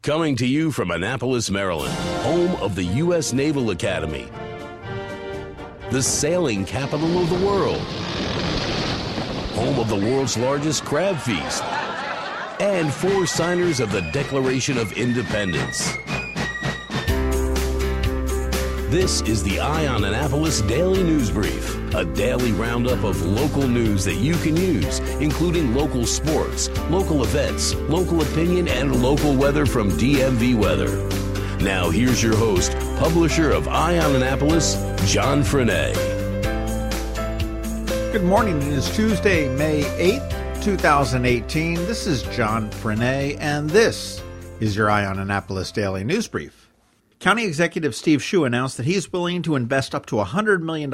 Coming to you from Annapolis, Maryland, home of the U.S. Naval Academy, the sailing capital of the world, home of the world's largest crab feast, and 4 signers of the Declaration of Independence. This is the Eye on Annapolis Daily News Brief, a daily roundup of local news that you can use, including local sports, local events, local opinion, and local weather from DMV Weather. Now here's your host, publisher of Eye on Annapolis, John Frenaye. Good morning. It is Tuesday, May 8th, 2018. This is John Frenaye, and this is your Eye on Annapolis Daily News Brief. County Executive Steve Schuh announced that he's willing to invest up to $100 million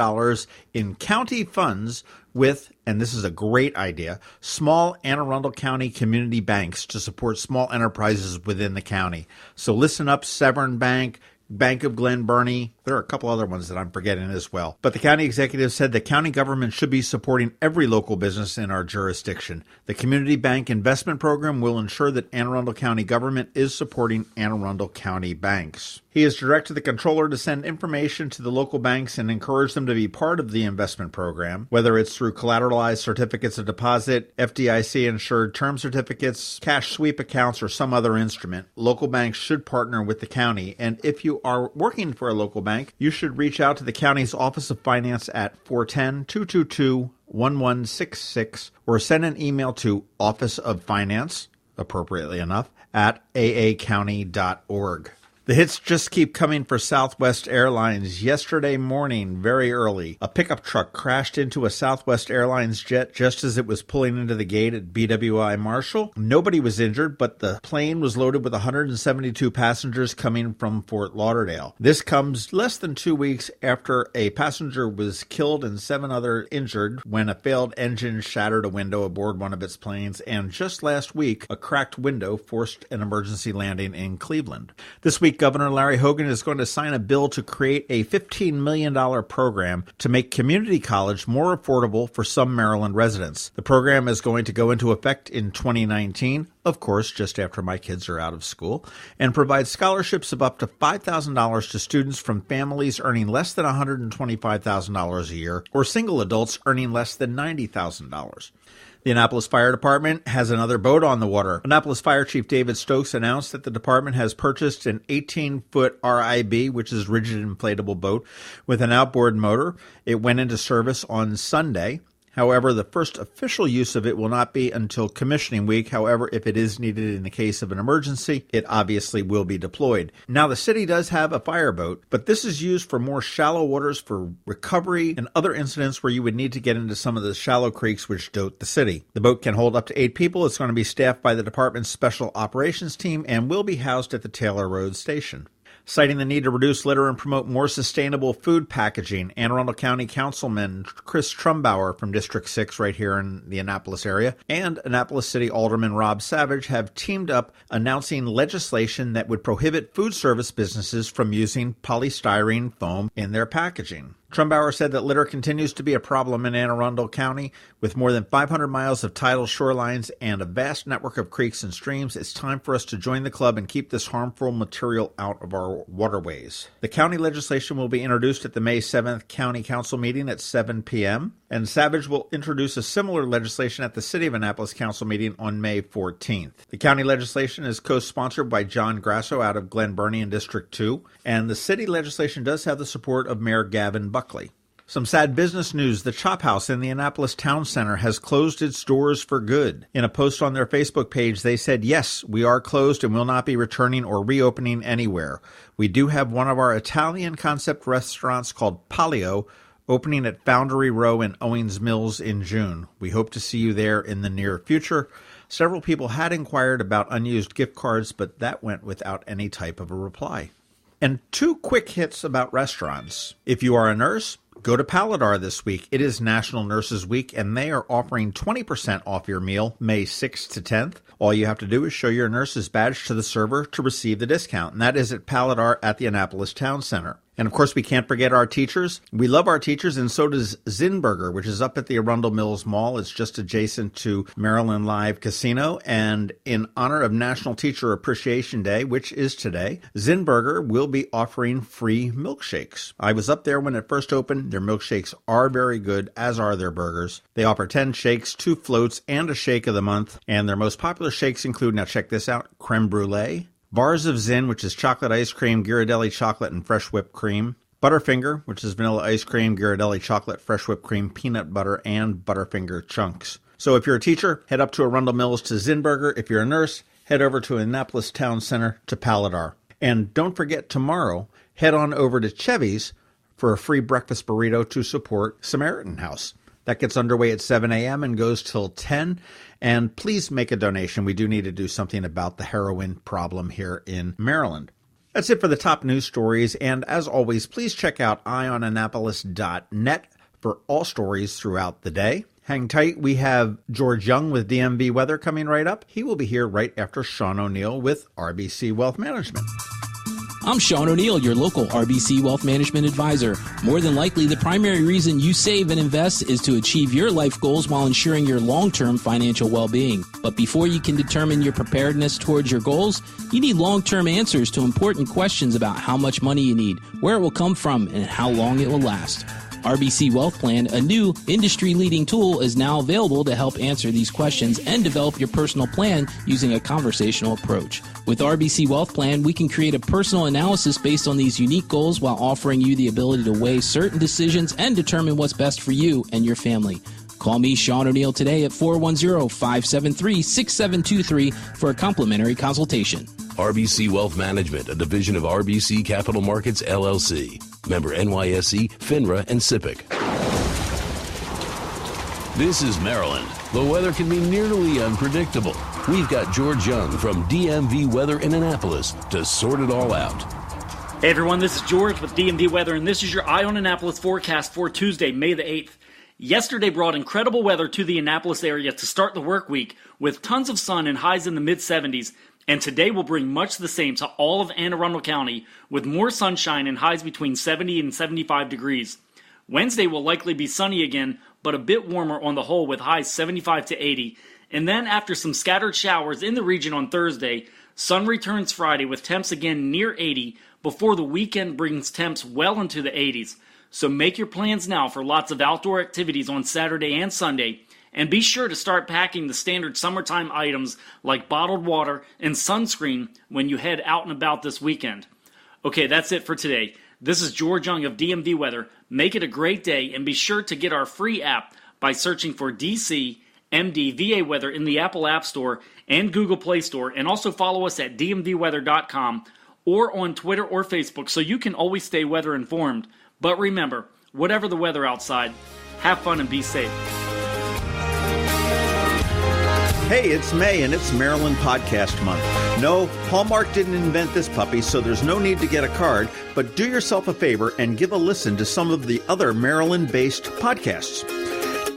in county funds with, and this is a great idea, small Anne Arundel County community banks to support small enterprises within the county. So listen up, Severn Bank, Bank of Glen Burnie. There are a couple other ones that I'm forgetting as well. But the county executive said the county government should be supporting every local business in our jurisdiction. The Community Bank Investment Program will ensure that Anne Arundel County government is supporting Anne Arundel County banks. He has directed the controller to send information to the local banks and encourage them to be part of the investment program, whether it's through collateralized certificates of deposit, FDIC-insured term certificates, cash sweep accounts, or some other instrument. Local banks should partner with the county, and if you are working for a local bank, you should reach out to the county's Office of Finance at 410-222-1166 or send an email to Office of Finance, appropriately enough, at aacounty.org. The hits just keep coming for Southwest Airlines. Yesterday morning, very early, a pickup truck crashed into a Southwest Airlines jet just as it was pulling into the gate at BWI Marshall. Nobody was injured, but the plane was loaded with 172 passengers coming from Fort Lauderdale. This comes less than 2 weeks after a passenger was killed and 7 others injured when a failed engine shattered a window aboard one of its planes, and just last week, a cracked window forced an emergency landing in Cleveland. This week, Governor Larry Hogan is going to sign a bill to create a $15 million program to make community college more affordable for some Maryland residents. The program is going to go into effect in 2019, of course, just after my kids are out of school, and provide scholarships of up to $5,000 to students from families earning less than $125,000 a year or single adults earning less than $90,000. The Annapolis Fire Department has another boat on the water. Annapolis Fire Chief David Stokes announced that the department has purchased an 18-foot RIB, which is rigid inflatable boat, with an outboard motor. It went into service on Sunday. However, the first official use of it will not be until commissioning week. However, if it is needed in the case of an emergency, it obviously will be deployed. Now, the city does have a fireboat, but this is used for more shallow waters for recovery and other incidents where you would need to get into some of the shallow creeks which dot the city. The boat can hold up to 8 people. It's going to be staffed by the department's special operations team and will be housed at the Taylor Road Station. Citing the need to reduce litter and promote more sustainable food packaging, Anne Arundel County Councilman Chris Trumbauer from District 6 right here in the Annapolis area and Annapolis City Alderman Rob Savage have teamed up announcing legislation that would prohibit food service businesses from using polystyrene foam in their packaging. Trumbauer said that litter continues to be a problem in Anne Arundel County. With more than 500 miles of tidal shorelines and a vast network of creeks and streams, it's time for us to join the club and keep this harmful material out of our waterways. The county legislation will be introduced at the May 7th County Council meeting at 7 p.m., and Savage will introduce a similar legislation at the City of Annapolis Council meeting on May 14th. The county legislation is co-sponsored by John Grasso out of Glen Burnie in District 2, and the city legislation does have the support of Mayor Gavin Buckley. Some sad business news. The Chop House in the Annapolis Town Center has closed its doors for good. In a post on their Facebook page, they said, "Yes, we are closed and will not be returning or reopening anywhere. We do have one of our Italian concept restaurants called Palio opening at Foundry Row in Owings Mills in June. We hope to see you there in the near future." Several people had inquired about unused gift cards, but that went without any type of a reply. And 2 quick hits about restaurants. If you are a nurse, go to Paladar this week. It is National Nurses Week, and they are offering 20% off your meal May 6th to 10th. All you have to do is show your nurse's badge to the server to receive the discount, and that is at Paladar at the Annapolis Town Center. And of course, we can't forget our teachers. We love our teachers, and so does Zinburger, which is up at the Arundel Mills Mall. It's just adjacent to Maryland Live Casino. And in honor of National Teacher Appreciation Day, which is today, Zinburger will be offering free milkshakes. I was up there when it first opened. Their milkshakes are very good, as are their burgers. They offer 10 shakes, 2 floats, and a shake of the month. And their most popular shakes include, now check this out, creme brulee, bars of Zin, which is chocolate ice cream, Ghirardelli chocolate, and fresh whipped cream. Butterfinger, which is vanilla ice cream, Ghirardelli chocolate, fresh whipped cream, peanut butter, and Butterfinger chunks. So if you're a teacher, head up to Arundel Mills to Zinburger. If you're a nurse, head over to Annapolis Town Center to Paladar. And don't forget, tomorrow, head on over to Chevy's for a free breakfast burrito to support Samaritan House. That gets underway at 7 a.m. and goes till 10. And please make a donation. We do need to do something about the heroin problem here in Maryland. That's it for the top news stories. And as always, please check out eyeonannapolis.net for all stories throughout the day. Hang tight. We have George Young with DMV Weather coming right up. He will be here right after Sean O'Neill with RBC Wealth Management. I'm Sean O'Neill, your local RBC Wealth Management Advisor. More than likely, the primary reason you save and invest is to achieve your life goals while ensuring your long-term financial well-being. But before you can determine your preparedness towards your goals, you need long-term answers to important questions about how much money you need, where it will come from, and how long it will last. RBC Wealth Plan, a new industry-leading tool, is now available to help answer these questions and develop your personal plan using a conversational approach. With RBC Wealth Plan, we can create a personal analysis based on these unique goals while offering you the ability to weigh certain decisions and determine what's best for you and your family. Call me, Sean O'Neill, today at 410-573-6723 for a complimentary consultation. RBC Wealth Management, a division of RBC Capital Markets, LLC. Member NYSE, FINRA, and SIPC. This is Maryland. The weather can be nearly unpredictable. We've got George Young from DMV Weather in Annapolis to sort it all out. Hey everyone, this is George with DMV Weather, and this is your Eye on Annapolis forecast for Tuesday, May the 8th. Yesterday brought incredible weather to the Annapolis area to start the work week with tons of sun and highs in the mid-70s. And today will bring much the same to all of Anne Arundel County with more sunshine and highs between 70 and 75 degrees. Wednesday will likely be sunny again, but a bit warmer on the whole with highs 75 to 80. And then after some scattered showers in the region on Thursday, sun returns Friday with temps again near 80 before the weekend brings temps well into the 80s. So make your plans now for lots of outdoor activities on Saturday and Sunday. And be sure to start packing the standard summertime items like bottled water and sunscreen when you head out and about this weekend. Okay, that's it for today. This is George Young of DMV Weather. Make it a great day and be sure to get our free app by searching for DC MD VA Weather in the Apple App Store and Google Play Store, and also follow us at dmvweather.com or on Twitter or Facebook so you can always stay weather informed. But remember, whatever the weather outside, have fun and be safe. Hey, it's May, and it's Maryland Podcast Month. No, Hallmark didn't invent this puppy, so there's no need to get a card, but do yourself a favor and give a listen to some of the other Maryland-based podcasts.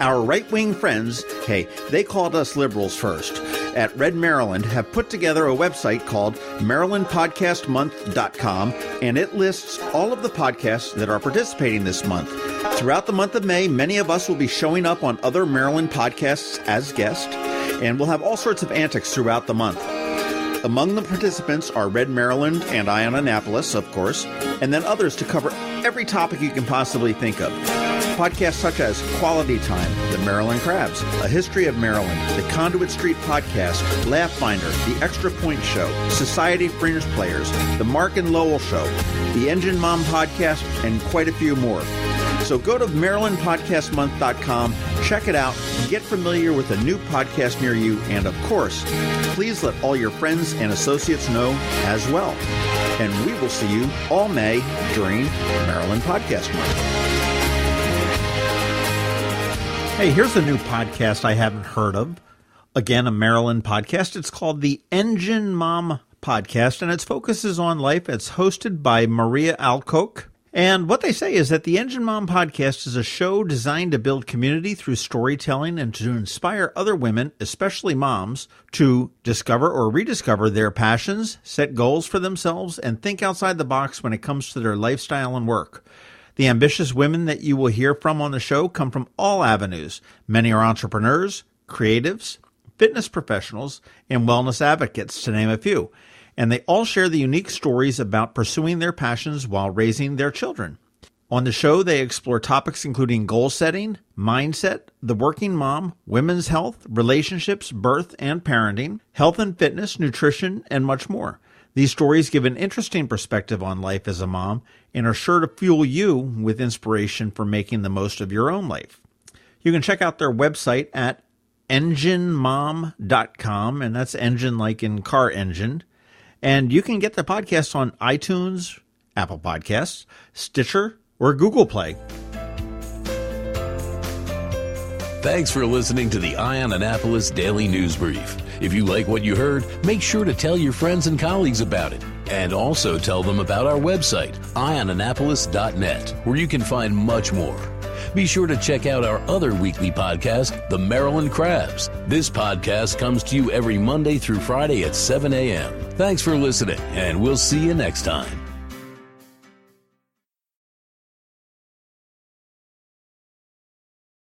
Our right-wing friends, hey, they called us liberals first, at Red Maryland have put together a website called MarylandPodcastMonth.com, and it lists all of the podcasts that are participating this month. Throughout the month of May, many of us will be showing up on other Maryland podcasts as guests, and we'll have all sorts of antics throughout the month. Among the participants are Red Maryland and Eye on Annapolis, of course, and then others to cover every topic you can possibly think of. Podcasts such as Quality Time, The Maryland Crabs, A History of Maryland, The Conduit Street Podcast, Laugh Finder, The Extra Point Show, Society Fringe Players, The Mark and Lowell Show, The Engine Mom Podcast, and quite a few more. So go to MarylandPodcastMonth.com, check it out, get familiar with a new podcast near you, and of course, please let all your friends and associates know as well. And we will see you all May during Maryland Podcast Month. Hey, here's a new podcast I haven't heard of. Again, a Maryland podcast. It's called the Engine Mom Podcast, and its focus is on life. It's hosted by Maria Alcock. And what they say is that the Engine Mom podcast is a show designed to build community through storytelling and to inspire other women, especially moms, to discover or rediscover their passions, set goals for themselves, and think outside the box when it comes to their lifestyle and work. The ambitious women that you will hear from on the show come from all avenues. Many are entrepreneurs, creatives, fitness professionals, and wellness advocates, to name a few. And they all share the unique stories about pursuing their passions while raising their children. On the show, they explore topics including goal setting, mindset, the working mom, women's health, relationships, birth and parenting, health and fitness, nutrition, and much more. These stories give an interesting perspective on life as a mom and are sure to fuel you with inspiration for making the most of your own life. You can check out their website at enginemom.com, and that's engine like in car engine. And you can get the podcast on iTunes, Apple Podcasts, Stitcher, or Google Play. Thanks for listening to the Eye on Annapolis Daily News Brief. If you like what you heard, make sure to tell your friends and colleagues about it. And also tell them about our website, eyeonannapolis.net, where you can find much more. Be sure to check out our other weekly podcast, The Maryland Crabs. This podcast comes to you every Monday through Friday at 7 a.m. Thanks for listening, and we'll see you next time.